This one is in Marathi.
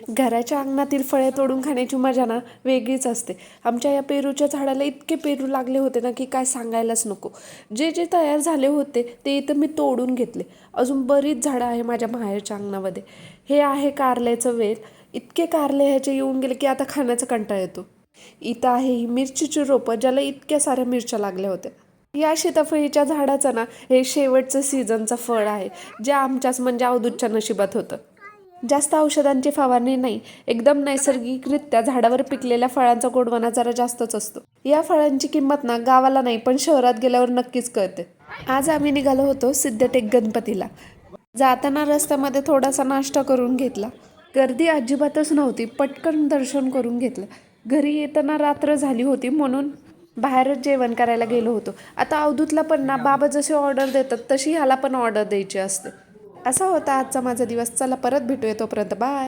घराच्या अंगणातील फळे तोडून खाण्याची मजा ना वेगळीच असते. आमच्या या पेरूच्या झाडाला इतके पेरू लागले होते ना की काय सांगायलाच नको. जे जे तयार झाले होते ते इथं मी तोडून घेतले. अजून बरीच झाडं आहे माझ्या माहेरच्या अंगणामध्ये. हे आहे कारल्याचं वेल. इतके कारले ह्याचे येऊन गेले की आता खाण्याचा कंटाळा येतो. इथं आहे ही मिरचीची रोपं ज्याला इतक्या साऱ्या मिरच्या लागल्या होत्या. या सीताफळीच्या झाडाचं ना हे शेवटचं सीझनचं फळ आहे, जे आमच्याच म्हणजे अवधूतच्या नशिबात होतं. जास्त औषधांची फवारणी नाही, एकदम नैसर्गिकरित्या झाडावर पिकलेल्या फळांचा गोडवाना जरा जास्तच असतो. या फळांची किंमत ना गावाला नाही पण शहरात गेल्यावर नक्कीच कळते. आज आम्ही निघालो होतो सिद्धटेक गणपतीला. जाताना रस्त्यामध्ये थोडासा नाश्ता करून घेतला. गर्दी अजिबातच नव्हती, पटकन दर्शन करून घेतलं. घरी येताना रात्र झाली होती म्हणून बाहेरच जेवण करायला गेलो होतो. आता अवधूतला पण ना बाबा जशी ऑर्डर देतात तशी ह्याला पण ऑर्डर द्यायची असते. असा होता आजचा माझा दिवस. चला परत भेटूया, तोपर्यंत बाय.